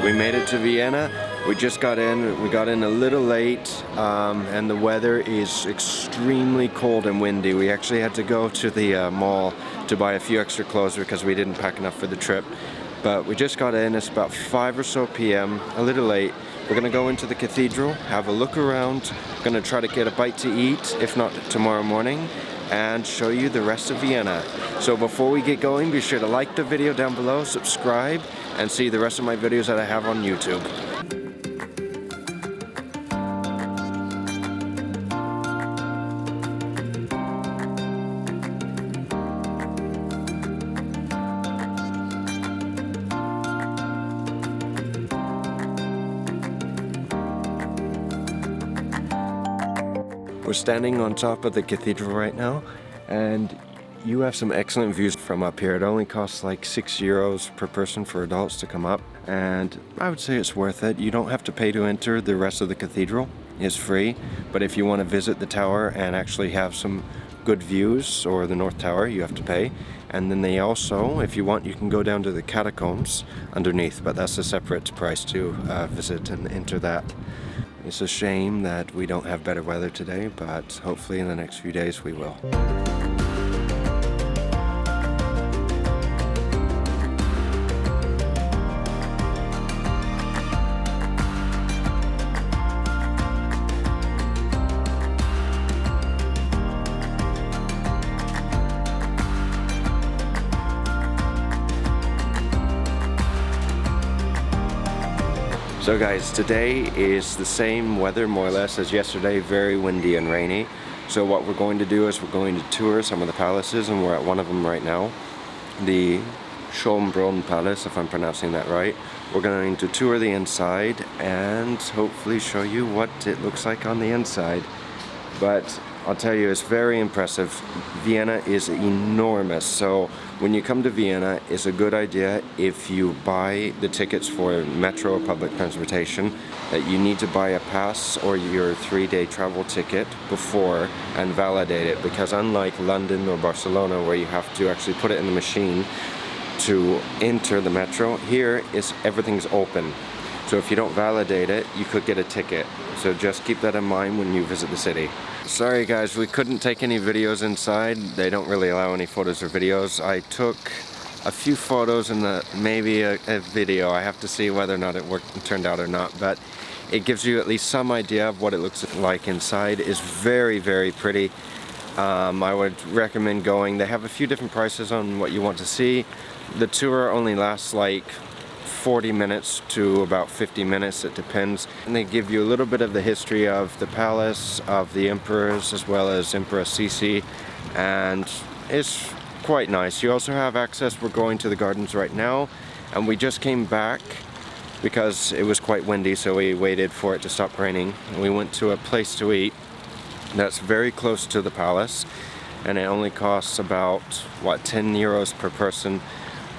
We made it to Vienna. We just got in. We got in a little late, and the weather is extremely cold and windy. We actually had to go to the mall to buy a few extra clothes because we didn't pack enough for the trip. But we just got in. It's about 5 or so p.m., a little late. We're gonna go into the cathedral, have a look around. Gonna try to get a bite to eat, if not tomorrow morning, and show you the rest of Vienna. So before we get going, be sure to like the video down below, subscribe, and see the rest of my videos that I have on YouTube. We're standing on top of the cathedral right now, and you have some excellent views from up here. It only costs like €6 per person for adults to come up, and I would say it's worth it. You don't have to pay to enter the rest of the cathedral. It's free, but if you want to visit the tower and actually have some good views, or the North Tower, you have to pay. And then they also, if you want, you can go down to the catacombs underneath, but that's a separate price to visit and enter that. It's a shame that we don't have better weather today, but hopefully in the next few days we will. So guys, today is the same weather more or less as yesterday, very windy and rainy. So what we're going to do is we're going to tour some of the palaces, and we're at one of them right now. The Schönbrunn Palace, if I'm pronouncing that right. We're going to tour the inside and hopefully show you what it looks like on the inside. But I'll tell you, it's very impressive. Vienna is enormous, so when you come to Vienna, it's a good idea if you buy the tickets for metro or public transportation that you need to buy a pass or your 3-day travel ticket before and validate it, because unlike London or Barcelona where you have to actually put it in the machine to enter the metro, here everything's open. So if you don't validate it, you could get a ticket. So just keep that in mind when you visit the city. Sorry guys, we couldn't take any videos inside. They don't really allow any photos or videos. I took a few photos and maybe a video. I have to see whether or not it turned out or not, but it gives you at least some idea of what it looks like inside. It's very, very pretty. I would recommend going. They have a few different prices on what you want to see. The tour only lasts like 40 minutes to about 50 minutes, it depends. And they give you a little bit of the history of the palace, of the emperors, as well as Emperor Sisi, and it's quite nice. You also have access, we're going to the gardens right now, and we just came back because it was quite windy, so we waited for it to stop raining. And we went to a place to eat that's very close to the palace, and it only costs about, what, €10 per person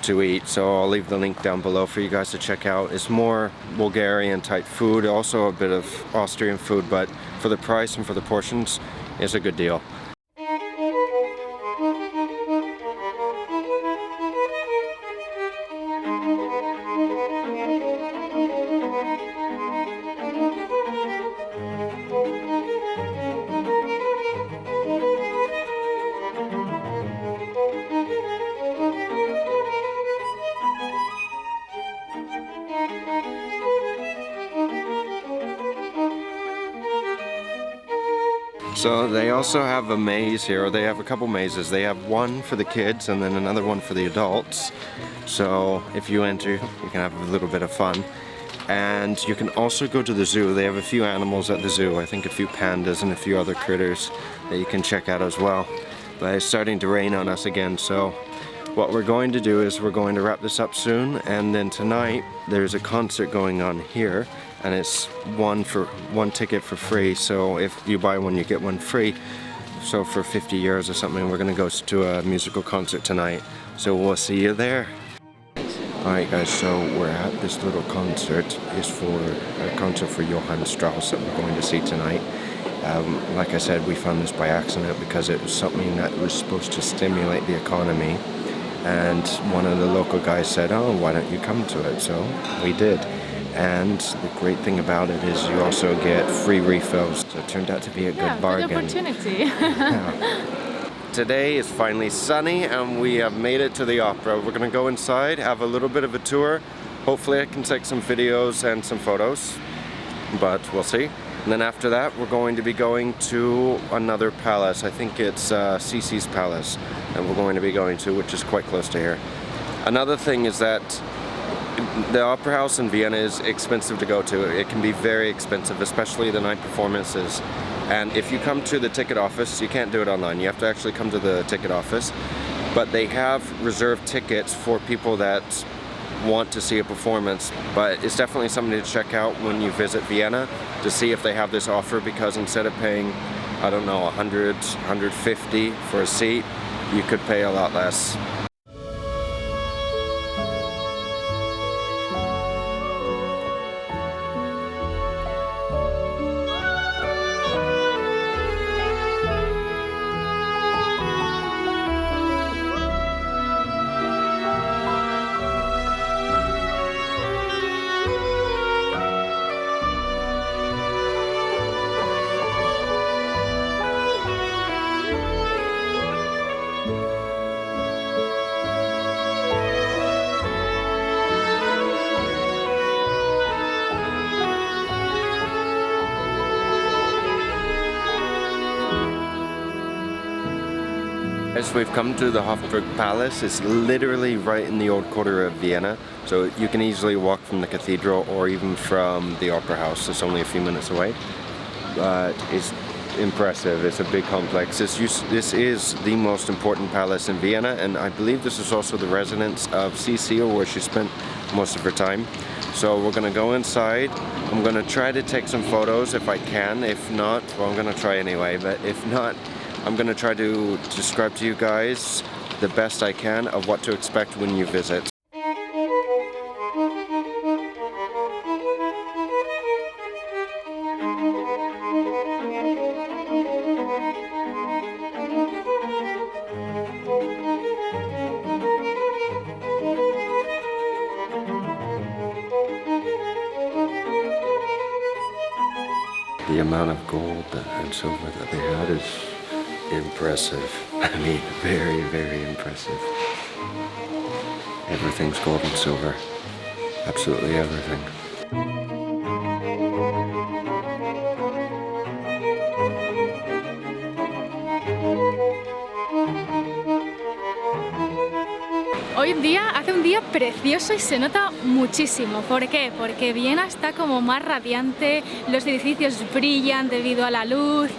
to eat, so I'll leave the link down below for you guys to check out. It's more Bulgarian type food, also a bit of Austrian food, but for the price and for the portions, it's a good deal. So they also have a maze here, or they have a couple mazes. They have one for the kids and then another one for the adults. So if you enter, you can have a little bit of fun. And you can also go to the zoo. They have a few animals at the zoo. I think a few pandas and a few other critters that you can check out as well. But it's starting to rain on us again, so what we're going to do is we're going to wrap this up soon, and then tonight there's a concert going on here, and it's one ticket for free. So if you buy one, you get one free. So for 50 euros or something, we're gonna go to a musical concert tonight. So we'll see you there. Alright guys, so we're at this little concert. It's for a concert for Johann Strauss that we're going to see tonight. Like I said, we found this by accident because it was something that was supposed to stimulate the economy. and one of the local guys said, oh, why don't you come to it? So we did. And the great thing about it is you also get free refills. So it turned out to be a good bargain. Good opportunity. Yeah. Today is finally sunny and we have made it to the opera. We're going to go inside, have a little bit of a tour. Hopefully I can take some videos and some photos, but we'll see. And then after that we're going to be going to another palace. I think it's Cece's palace that we're going to be going to, which is quite close to here. Another thing is that the opera house in Vienna is expensive to go to. It can be very expensive, especially the night performances. And if you come to the ticket office, you can't do it online. You have to actually come to the ticket office. But they have reserved tickets for people that want to see a performance. But it's definitely something to check out when you visit Vienna to see if they have this offer, because instead of paying, I don't know, 100, 150 for a seat, you could pay a lot less. As we've come to the Hofburg Palace, it's literally right in the old quarter of Vienna, so you can easily walk from the cathedral or even from the opera house. It's only a few minutes away, but it's impressive. It's a big complex. This is the most important palace in Vienna, and I believe this is also the residence of Cece, or where she spent most of her time. So we're going to go inside. I'm going to try to take some photos if I can. If not, well, I'm going to try anyway, but if not, I'm going to try to describe to you guys the best I can of what to expect when you visit. The amount of gold and silver that they had is impressive. I mean, very, very impressive. Everything's gold and silver. Absolutely everything. Hoy en día hace un día precioso y se nota muchísimo. ¿Por qué? Porque Viena está como más radiante, los edificios brillan debido a la luz.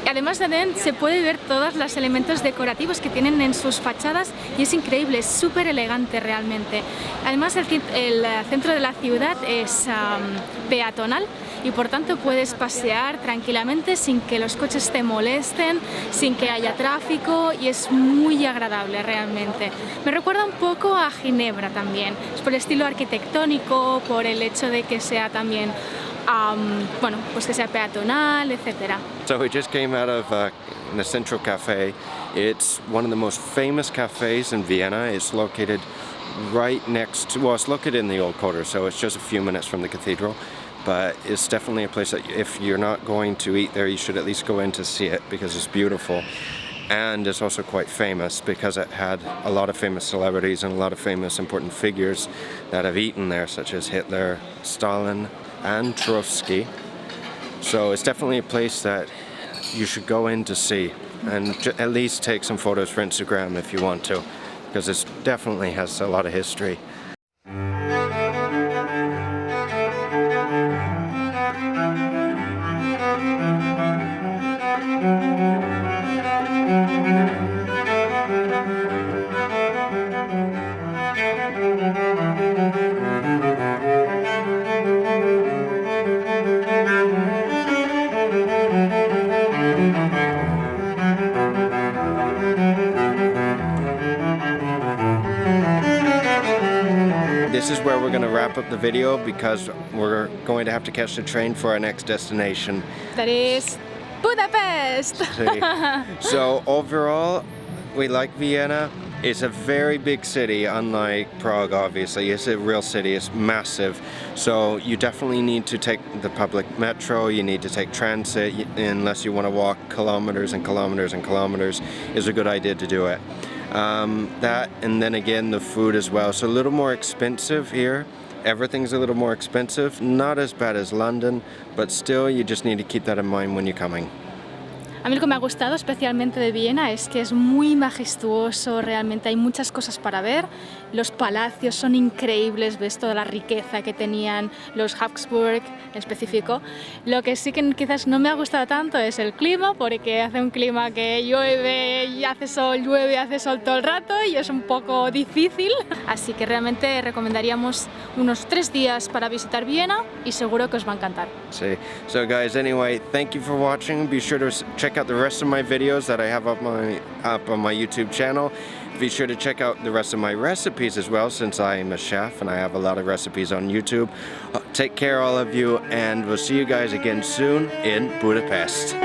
Además también se puede ver todos los elementos decorativos que tienen en sus fachadas y es increíble, es súper elegante realmente. Además el centro de la ciudad es peatonal y por tanto puedes pasear tranquilamente sin que los coches te molesten, sin que haya tráfico, y es muy agradable realmente. Me recuerda un poco a Ginebra también, es por el estilo arquitectónico, por el hecho de que sea también bueno, pues que sea peatonal, etc. So we just came out of the Central Cafe. It's one of the most famous cafes in Vienna. It's located right next to, well, it's located in the old quarter, so it's just a few minutes from the cathedral. But it's definitely a place that if you're not going to eat there, you should at least go in to see it, because it's beautiful. And it's also quite famous because it had a lot of famous celebrities and a lot of famous important figures that have eaten there, such as Hitler, Stalin, and Trotsky. So it's definitely a place that you should go in to see, and at least take some photos for Instagram if you want to, because it definitely has a lot of history. This is where we're going to wrap up the video, because we're going to have to catch the train for our next destination. That is Budapest! So overall, we like Vienna. It's a very big city, unlike Prague, obviously. It's a real city, it's massive. So you definitely need to take the public metro, you need to take transit, unless you want to walk kilometers and kilometers and kilometers, is a good idea to do it. That, and then again, the food as well. So a little more expensive here. Everything's a little more expensive. Not as bad as London, but still you just need to keep that in mind when you're coming. A mí lo que me ha gustado especialmente de Viena es que es muy majestuoso, realmente hay muchas cosas para ver, los palacios son increíbles, ves toda la riqueza que tenían los Habsburg en específico. Lo que sí que quizás no me ha gustado tanto es el clima, porque hace un clima que llueve y hace sol, llueve y hace sol todo el rato y es un poco difícil. Así que realmente recomendaríamos unos 3 días para visitar Viena y seguro que os va a encantar. Sí. So guys, anyway, thank you for watching. Be sure to check out the rest of my videos that I have up on my YouTube channel. Be sure to check out the rest of my recipes as well, since I am a chef and I have a lot of recipes on YouTube. Take care, all of you, and we'll see you guys again soon in Budapest.